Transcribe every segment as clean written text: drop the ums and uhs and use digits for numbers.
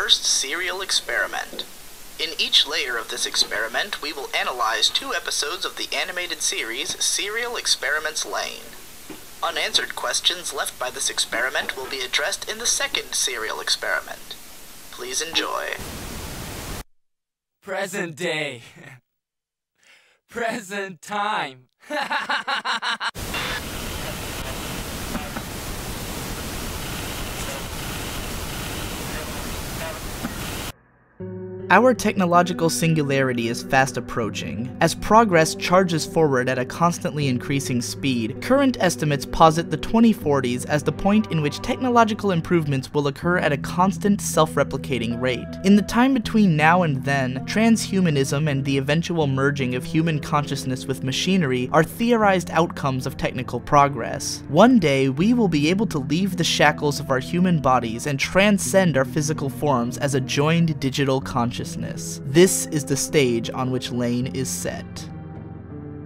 first serial experiment. In each layer of this experiment, we will analyze 2 episodes of the animated series Serial Experiments Lain. Unanswered questions left by this experiment will be addressed in the second serial experiment. Please enjoy. Present day. Present time. Our technological singularity is fast approaching. As progress charges forward at a constantly increasing speed, current estimates posit the 2040s as the point in which technological improvements will occur at a constant, self-replicating rate. In the time between now and then, transhumanism and the eventual merging of human consciousness with machinery are theorized outcomes of technical progress. One day, we will be able to leave the shackles of our human bodies and transcend our physical forms as a joined digital consciousness. This is the stage on which Lain is set.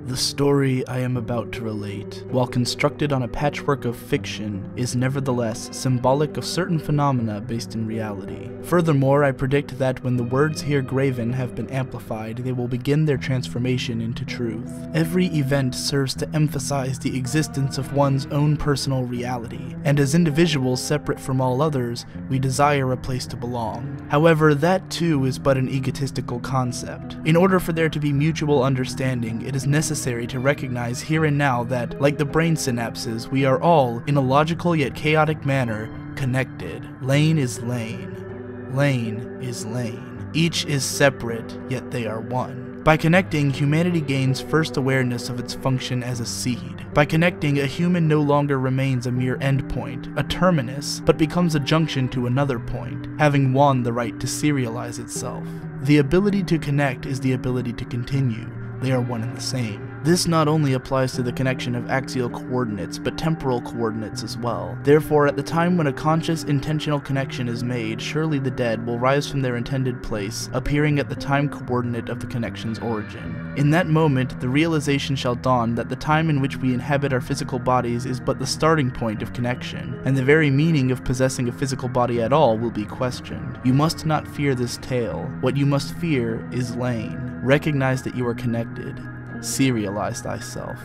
The story I am about to relate, while constructed on a patchwork of fiction, is nevertheless symbolic of certain phenomena based in reality. Furthermore, I predict that when the words here graven have been amplified, they will begin their transformation into truth. Every event serves to emphasize the existence of one's own personal reality, and as individuals separate from all others, we desire a place to belong. However, that too is but an egotistical concept. In order for there to be mutual understanding, it is necessary to recognize here and now that, like the brain synapses, we are all, in a logical yet chaotic manner, connected. Lain is Lain. Lain is Lain. Each is separate, yet they are one. By connecting, humanity gains first awareness of its function as a seed. By connecting, a human no longer remains a mere endpoint, a terminus, but becomes a junction to another point, having won the right to serialize itself. The ability to connect is the ability to continue. They are one and the same. This not only applies to the connection of axial coordinates, but temporal coordinates as well. Therefore, at the time when a conscious, intentional connection is made, surely the dead will rise from their intended place, appearing at the time coordinate of the connection's origin. In that moment, the realization shall dawn that the time in which we inhabit our physical bodies is but the starting point of connection, and the very meaning of possessing a physical body at all will be questioned. You must not fear this tale. What you must fear is Lain. Recognize that you are connected. Serialize thyself.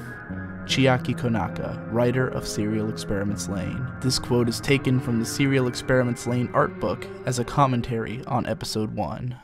Chiaki Konaka, writer of Serial Experiments Lain. This quote is taken from the Serial Experiments Lain art book as a commentary on episode 1.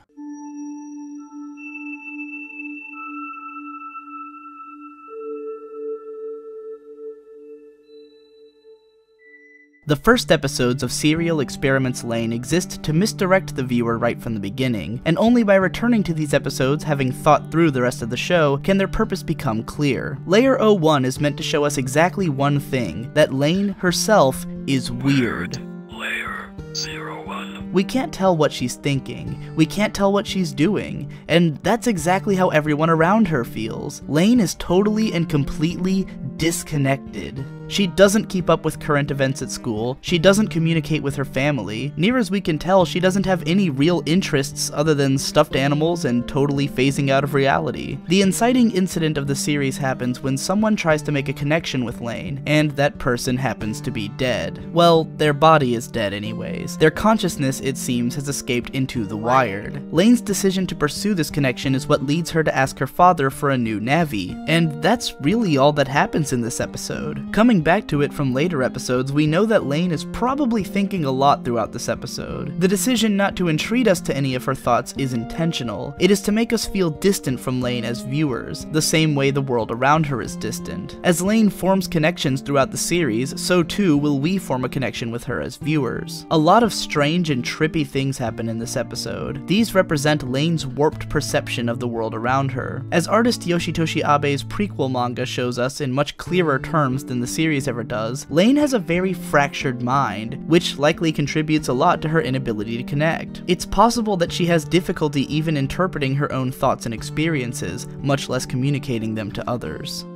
The first episodes of Serial Experiments Lain exist to misdirect the viewer right from the beginning, and only by returning to these episodes, having thought through the rest of the show, can their purpose become clear. Layer 01 is meant to show us exactly one thing, that Lain herself is weird. Layer 01. We can't tell what she's thinking, we can't tell what she's doing, and that's exactly how everyone around her feels. Lain is totally and completely disconnected. She doesn't keep up with current events at school, she doesn't communicate with her family, near as we can tell she doesn't have any real interests other than stuffed animals and totally phasing out of reality. The inciting incident of the series happens when someone tries to make a connection with Lain, and that person happens to be dead. Well, their body is dead anyways. Their consciousness, it seems, has escaped into the wired. Lain's decision to pursue this connection is what leads her to ask her father for a new Navi, and that's really all that happens in this episode. Coming back to it from later episodes, we know that Lain is probably thinking a lot throughout this episode. The decision not to entreat us to any of her thoughts is intentional. It is to make us feel distant from Lain as viewers, the same way the world around her is distant. As Lain forms connections throughout the series, so too will we form a connection with her as viewers. A lot of strange and trippy things happen in this episode. These represent Lain's warped perception of the world around her. As artist Yoshitoshi Abe's prequel manga shows us in much clearer terms than the series ever does, Lain has a very fractured mind, which likely contributes a lot to her inability to connect. It's possible that she has difficulty even interpreting her own thoughts and experiences, much less communicating them to others.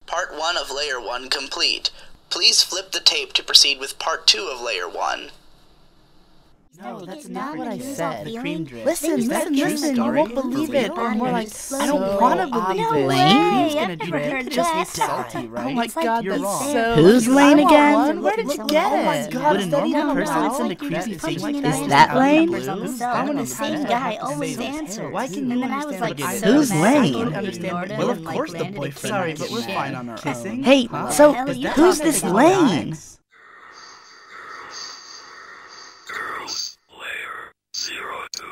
Part 1 of Layer 1 complete. Please flip the tape to proceed with Part 2 of Layer 1. No, that's not what I said. The cream drip. Listen, Is that a true listen, you story? won't believe For it. real? Or more like, I don't want to believe No it. way. Cream's I've gonna never drip. heard It just that. tastes salty, right? Oh my god, You're that's wrong. so... Who's Lane again? One? Where did you get it? Oh my god, Would a normal person no. send a creepy thing like Is that? that Lane? The same guy always answers. Why can And you then I was like, understand so Who's mad. Lane? I couldn't Understand. understand. Well, of course the boyfriend. Sorry, but we're fine on our own. Hey, Huh? so Is that who's how this they Lane? Girls Layer 02.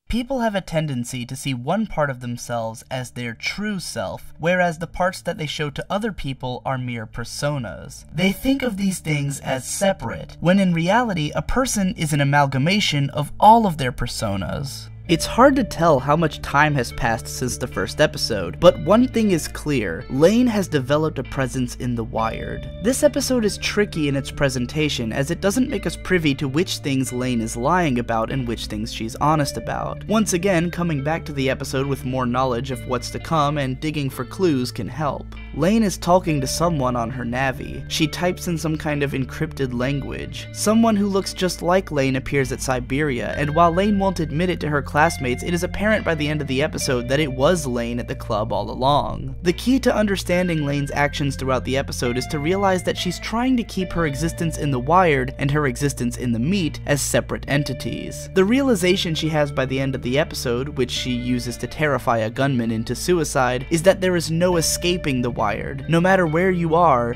People have a tendency to see one part of themselves as their true self, whereas the parts that they show to other people are mere personas. They think of these things as separate, when in reality a person is an amalgamation of all of their personas. It's hard to tell how much time has passed since the first episode, but one thing is clear: Lane has developed a presence in The Wired. This episode is tricky in its presentation, as it doesn't make us privy to which things Lane is lying about and which things she's honest about. Once again, coming back to the episode with more knowledge of what's to come and digging for clues can help. Lane is talking to someone on her Navi. She types in some kind of encrypted language. Someone who looks just like Lane appears at Siberia, and while Lane won't admit it to her classmates, it is apparent by the end of the episode that it was Lane at the club all along. The key to understanding Lane's actions throughout the episode is to realize that she's trying to keep her existence in The Wired and her existence in the Meet as separate entities. The realization she has by the end of the episode, which she uses to terrify a gunman into suicide, is that there is no escaping The Wired. No matter where you are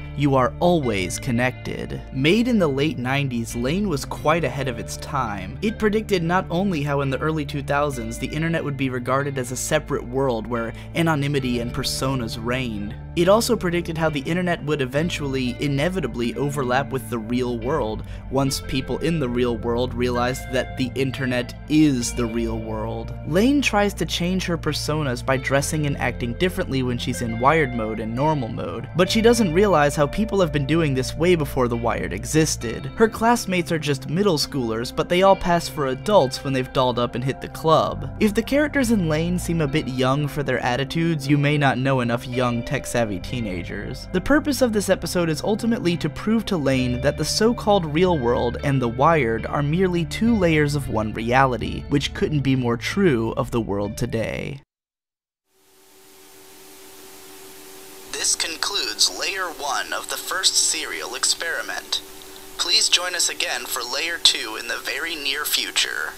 always connected. Made in the late 90s, Lane was quite ahead of its time. It predicted not only how in the early 2000s the internet would be regarded as a separate world where anonymity and personas reigned. It also predicted how the internet would eventually, inevitably, overlap with the real world, once people in the real world realized that the internet is the real world. Lane tries to change her personas by dressing and acting differently when she's in Wired mode and normal mode, but she doesn't realize how people have been doing this way before The Wired existed. Her classmates are just middle schoolers, but they all pass for adults when they've dolled up and hit the club. If the characters in Lane seem a bit young for their attitudes, you may not know enough young tech-savvy teenagers. The purpose of this episode is ultimately to prove to Lane that the so-called real world and The Wired are merely two layers of one reality, which couldn't be more true of the world today. This concludes Layer 1 of the first serial experiment. Please join us again for Layer 2 in the very near future.